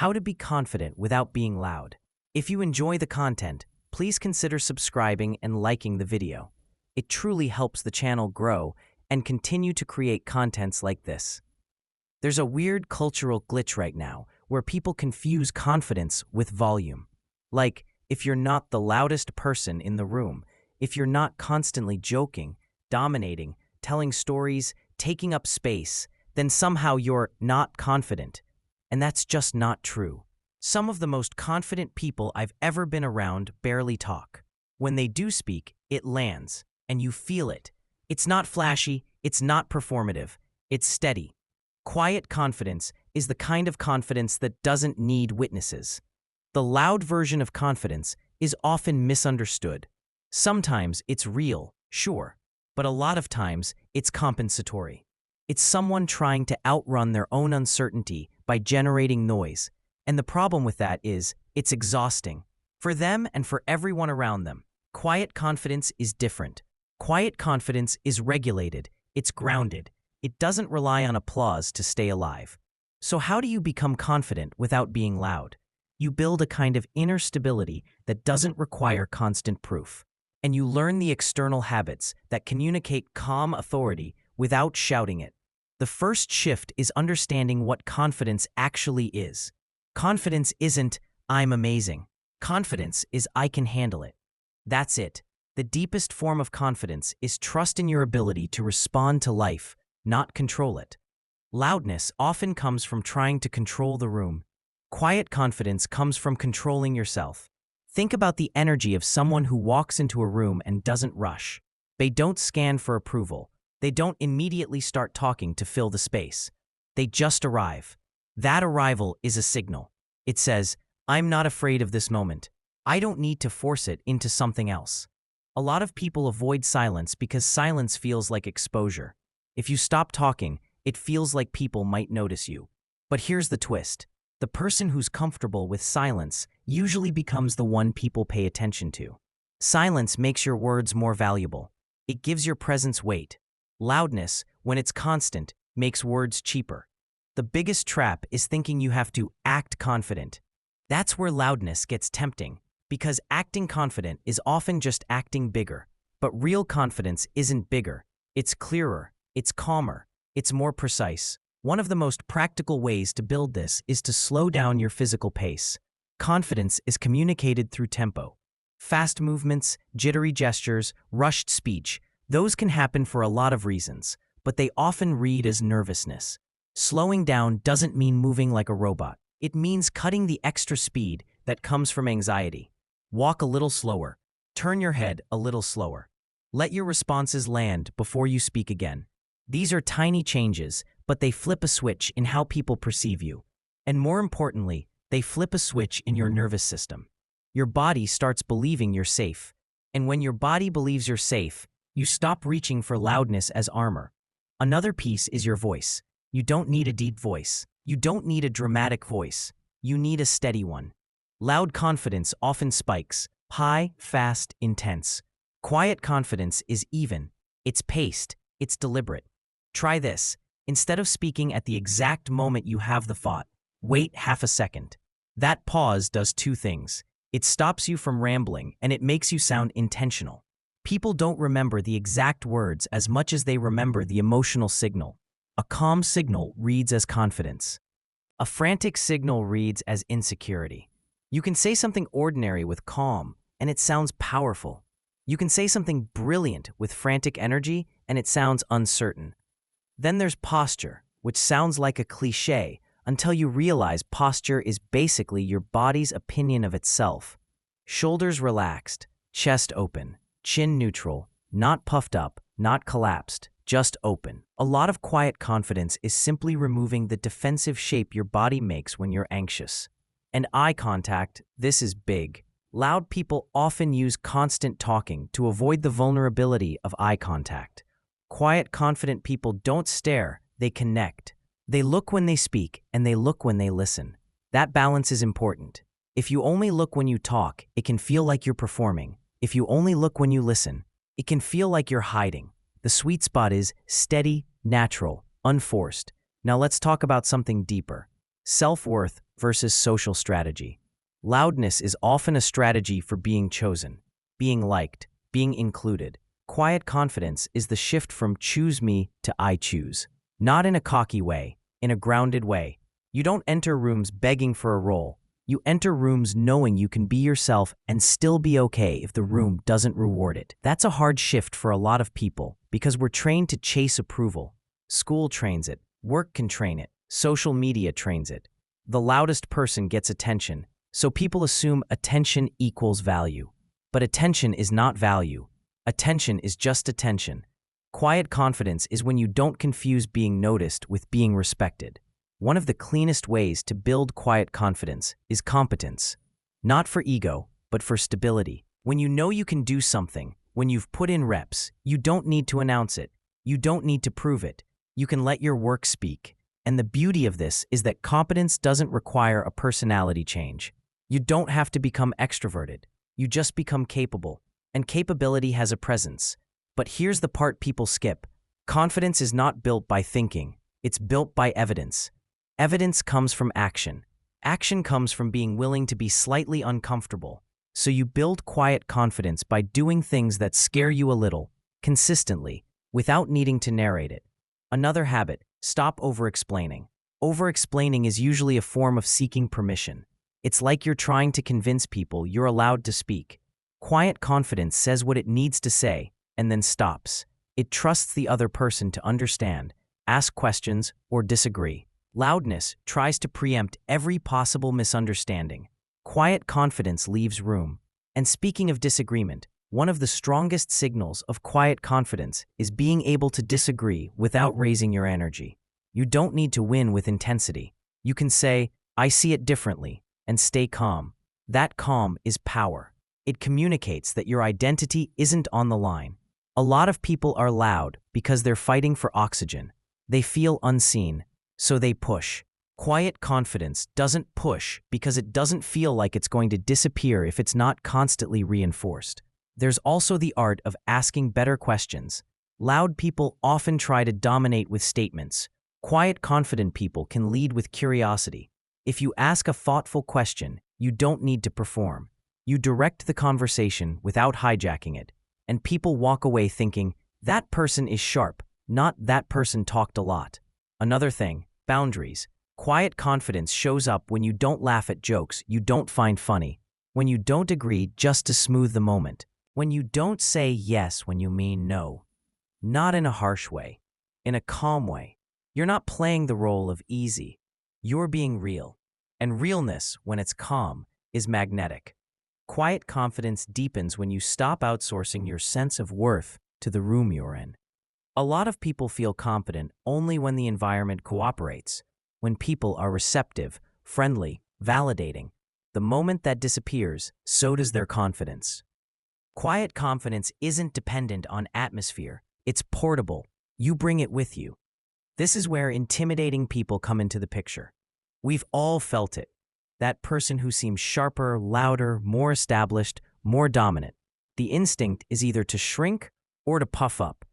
How to be confident without being loud. If you enjoy the content, please consider subscribing and liking the video. It truly helps the channel grow and continue to create contents like this. There's a weird cultural glitch right now where people confuse confidence with volume. Like, if you're not the loudest person in the room, if you're not constantly joking, dominating, telling stories, taking up space, then somehow you're not confident. And that's just not true. Some of the most confident people I've ever been around barely talk. When they do speak, it lands, and you feel it. It's not flashy, it's not performative, it's steady. Quiet confidence is the kind of confidence that doesn't need witnesses. The loud version of confidence is often misunderstood. Sometimes it's real, sure, but a lot of times it's compensatory. It's someone trying to outrun their own uncertainty by generating noise. And the problem with that is, it's exhausting. For them and for everyone around them. Quiet confidence is different. Quiet confidence is regulated. It's grounded. It doesn't rely on applause to stay alive. So how do you become confident without being loud? You build a kind of inner stability that doesn't require constant proof. And you learn the external habits that communicate calm authority without shouting it. The first shift is understanding what confidence actually is. Confidence isn't, "I'm amazing." Confidence is, "I can handle it." That's it. The deepest form of confidence is trust in your ability to respond to life, not control it. Loudness often comes from trying to control the room. Quiet confidence comes from controlling yourself. Think about the energy of someone who walks into a room and doesn't rush. They don't scan for approval. They don't immediately start talking to fill the space. They just arrive. That arrival is a signal. It says, "I'm not afraid of this moment. I don't need to force it into something else." A lot of people avoid silence because silence feels like exposure. If you stop talking, it feels like people might notice you. But here's the twist. The person who's comfortable with silence usually becomes the one people pay attention to. Silence makes your words more valuable. It gives your presence weight. Loudness, when it's constant, makes words cheaper. The biggest trap is thinking you have to act confident. That's where loudness gets tempting, because acting confident is often just acting bigger. But real confidence isn't bigger. It's clearer, it's calmer, it's more precise. One of the most practical ways to build this is to slow down your physical pace. Confidence is communicated through tempo. Fast movements, jittery gestures, rushed speech, those can happen for a lot of reasons, but they often read as nervousness. Slowing down doesn't mean moving like a robot. It means cutting the extra speed that comes from anxiety. Walk a little slower. Turn your head a little slower. Let your responses land before you speak again. These are tiny changes, but they flip a switch in how people perceive you. And more importantly, they flip a switch in your nervous system. Your body starts believing you're safe. And when your body believes you're safe, you stop reaching for loudness as armor. Another piece is your voice. You don't need a deep voice. You don't need a dramatic voice. You need a steady one. Loud confidence often spikes, high, fast, intense. Quiet confidence is even. It's paced. It's deliberate. Try this. Instead of speaking at the exact moment you have the thought, wait half a second. That pause does two things. It stops you from rambling and it makes you sound intentional. People don't remember the exact words as much as they remember the emotional signal. A calm signal reads as confidence. A frantic signal reads as insecurity. You can say something ordinary with calm, and it sounds powerful. You can say something brilliant with frantic energy, and it sounds uncertain. Then there's posture, which sounds like a cliché until you realize posture is basically your body's opinion of itself. Shoulders relaxed, chest open, chin neutral, not puffed up, not collapsed, just open. A lot of quiet confidence is simply removing the defensive shape your body makes when you're anxious. And eye contact, this is big. Loud people often use constant talking to avoid the vulnerability of eye contact. Quiet, confident people don't stare, they connect. They look when they speak, and they look when they listen. That balance is important. If you only look when you talk, it can feel like you're performing. If you only look when you listen, it can feel like you're hiding. The sweet spot is steady, natural, unforced. Now let's talk about something deeper. Self-worth versus social strategy. Loudness is often a strategy for being chosen, being liked, being included. Quiet confidence is the shift from choose me to I choose. Not in a cocky way, in a grounded way. You don't enter rooms begging for a role. You enter rooms knowing you can be yourself and still be okay if the room doesn't reward it. That's a hard shift for a lot of people because we're trained to chase approval. School trains it, work can train it, social media trains it. The loudest person gets attention, so people assume attention equals value. But attention is not value. Attention is just attention. Quiet confidence is when you don't confuse being noticed with being respected. One of the cleanest ways to build quiet confidence is competence. Not for ego, but for stability. When you know you can do something, when you've put in reps, you don't need to announce it. You don't need to prove it. You can let your work speak. And the beauty of this is that competence doesn't require a personality change. You don't have to become extroverted. You just become capable. And capability has a presence. But here's the part people skip. Confidence is not built by thinking. It's built by evidence. Evidence comes from action. Action comes from being willing to be slightly uncomfortable. So you build quiet confidence by doing things that scare you a little, consistently, without needing to narrate it. Another habit, stop over-explaining. Over-explaining is usually a form of seeking permission. It's like you're trying to convince people you're allowed to speak. Quiet confidence says what it needs to say, and then stops. It trusts the other person to understand, ask questions, or disagree. Loudness tries to preempt every possible misunderstanding. Quiet confidence leaves room. And speaking of disagreement, one of the strongest signals of quiet confidence is being able to disagree without raising your energy. You don't need to win with intensity. You can say, I see it differently, and stay calm. That calm is power. It communicates that your identity isn't on the line. A lot of people are loud because they're fighting for oxygen. They feel unseen, so they push. Quiet confidence doesn't push because it doesn't feel like it's going to disappear if it's not constantly reinforced. There's also the art of asking better questions. Loud people often try to dominate with statements. Quiet, confident people can lead with curiosity. If you ask a thoughtful question, you don't need to perform. You direct the conversation without hijacking it, and people walk away thinking, that person is sharp, not that person talked a lot. Another thing, boundaries. Quiet confidence shows up when you don't laugh at jokes you don't find funny, when you don't agree just to smooth the moment, when you don't say yes when you mean no. Not in a harsh way, in a calm way. You're not playing the role of easy. You're being real. And realness, when it's calm, is magnetic. Quiet confidence deepens when you stop outsourcing your sense of worth to the room you're in. A lot of people feel confident only when the environment cooperates, when people are receptive, friendly, validating. The moment that disappears, so does their confidence. Quiet confidence isn't dependent on atmosphere. It's portable. You bring it with you. This is where intimidating people come into the picture. We've all felt it. That person who seems sharper, louder, more established, more dominant. The instinct is either to shrink or to puff up.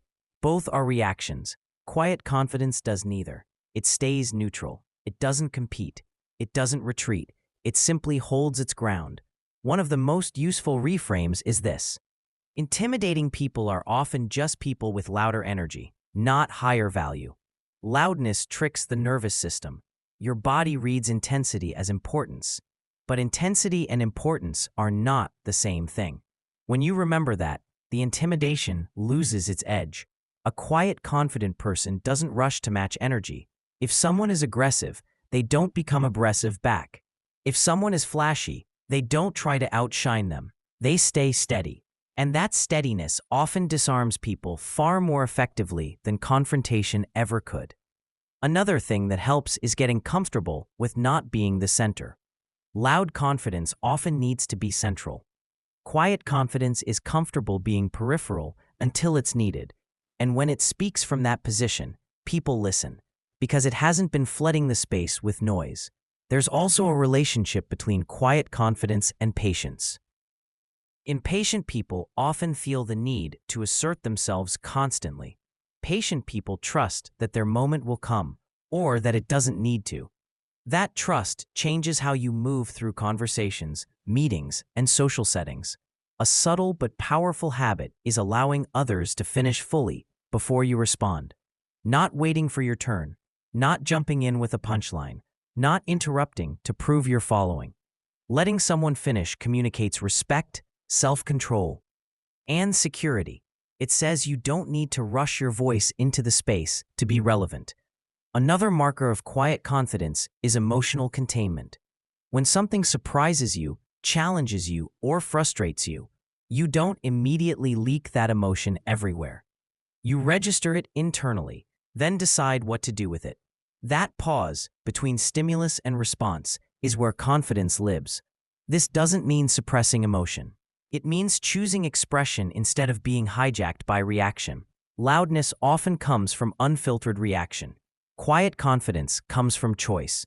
Both are reactions. Quiet confidence does neither. It stays neutral. It doesn't compete. It doesn't retreat. It simply holds its ground. One of the most useful reframes is this. Intimidating people are often just people with louder energy, not higher value. Loudness tricks the nervous system. Your body reads intensity as importance. But intensity and importance are not the same thing. When you remember that, the intimidation loses its edge. A quiet, confident person doesn't rush to match energy. If someone is aggressive, they don't become aggressive back. If someone is flashy, they don't try to outshine them. They stay steady. And that steadiness often disarms people far more effectively than confrontation ever could. Another thing that helps is getting comfortable with not being the center. Loud confidence often needs to be central. Quiet confidence is comfortable being peripheral until it's needed. And when it speaks from that position, people listen, because it hasn't been flooding the space with noise. There's also a relationship between quiet confidence and patience. Impatient people often feel the need to assert themselves constantly. Patient people trust that their moment will come, or that it doesn't need to. That trust changes how you move through conversations, meetings, and social settings. A subtle but powerful habit is allowing others to finish fully before you respond. Not waiting for your turn, not jumping in with a punchline, not interrupting to prove you're following. Letting someone finish communicates respect, self-control, and security. It says you don't need to rush your voice into the space to be relevant. Another marker of quiet confidence is emotional containment. When something surprises you, challenges you, or frustrates you, you don't immediately leak that emotion everywhere. You register it internally, then decide what to do with it. That pause between stimulus and response is where confidence lives. This doesn't mean suppressing emotion. It means choosing expression instead of being hijacked by reaction. Loudness often comes from unfiltered reaction. Quiet confidence comes from choice.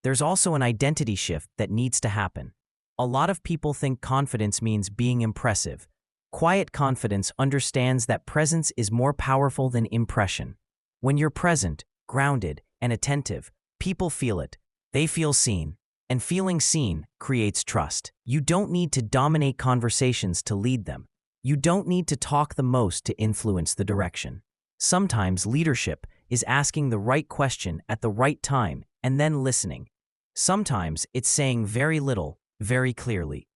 There's also an identity shift that needs to happen. A lot of people think confidence means being impressive. Quiet confidence understands that presence is more powerful than impression. When you're present, grounded, and attentive, people feel it. They feel seen. And feeling seen creates trust. You don't need to dominate conversations to lead them. You don't need to talk the most to influence the direction. Sometimes leadership is asking the right question at the right time and then listening. Sometimes it's saying very little, very clearly.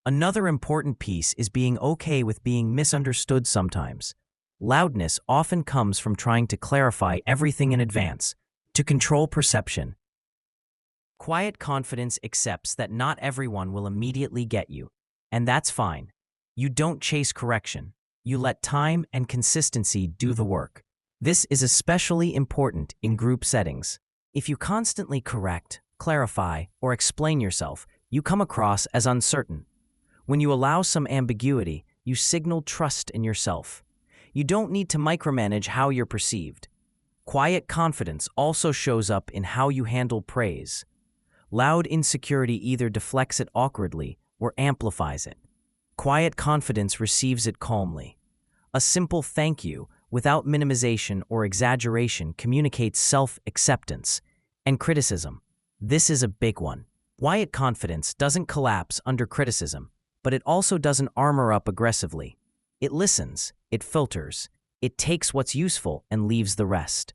Another important piece is being okay with being misunderstood sometimes. Loudness often comes from trying to clarify everything in advance, to control perception. Quiet confidence accepts that not everyone will immediately get you, and that's fine. You don't chase correction. You let time and consistency do the work. This is especially important in group settings. If you constantly correct, clarify, or explain yourself, you come across as uncertain. When you allow some ambiguity, you signal trust in yourself. You don't need to micromanage how you're perceived. Quiet confidence also shows up in how you handle praise. Loud insecurity either deflects it awkwardly or amplifies it. Quiet confidence receives it calmly. A simple thank you, without minimization or exaggeration, communicates self-acceptance and criticism. This is a big one. Quiet confidence doesn't collapse under criticism, but it also doesn't armor up aggressively. It listens, it filters, it takes what's useful and leaves the rest.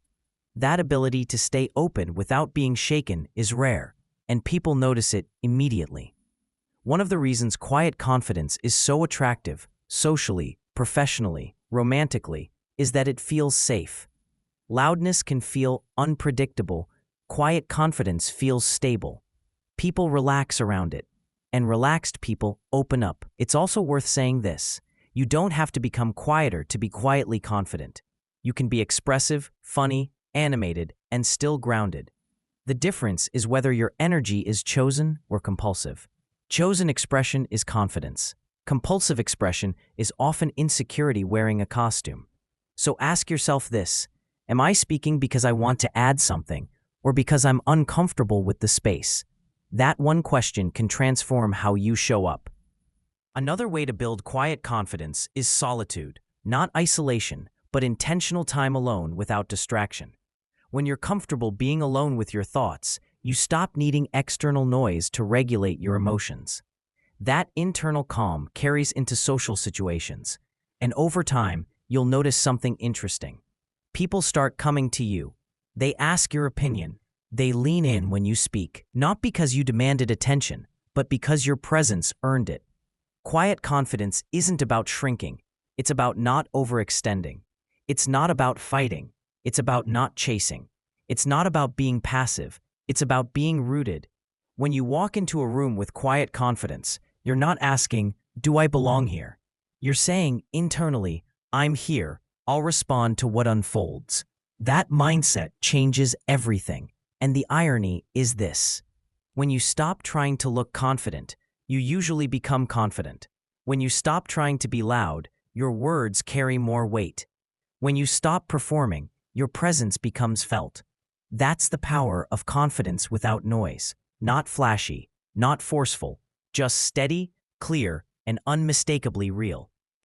That ability to stay open without being shaken is rare, and people notice it immediately. One of the reasons quiet confidence is so attractive, socially, professionally, romantically, is that it feels safe. Loudness can feel unpredictable. Quiet confidence feels stable. People relax around it, and relaxed people open up. It's also worth saying this: you don't have to become quieter to be quietly confident. You can be expressive, funny, animated, and still grounded. The difference is whether your energy is chosen or compulsive. Chosen expression is confidence. Compulsive expression is often insecurity wearing a costume. So ask yourself this: am I speaking because I want to add something, or because I'm uncomfortable with the space? That one question can transform how you show up. Another way to build quiet confidence is solitude, not isolation, but intentional time alone without distraction. When you're comfortable being alone with your thoughts, you stop needing external noise to regulate your emotions. That internal calm carries into social situations, and over time, you'll notice something interesting. People start coming to you. They ask your opinion. They lean in when you speak, not because you demanded attention, but because your presence earned it. Quiet confidence isn't about shrinking. It's about not overextending. It's not about fighting. It's about not chasing. It's not about being passive. It's about being rooted. When you walk into a room with quiet confidence, you're not asking, "Do I belong here?" You're saying internally, "I'm here. I'll respond to what unfolds." That mindset changes everything. And the irony is this: when you stop trying to look confident, you usually become confident. When you stop trying to be loud, your words carry more weight. When you stop performing, your presence becomes felt. That's the power of confidence without noise. Not flashy, not forceful, just steady, clear, and unmistakably real.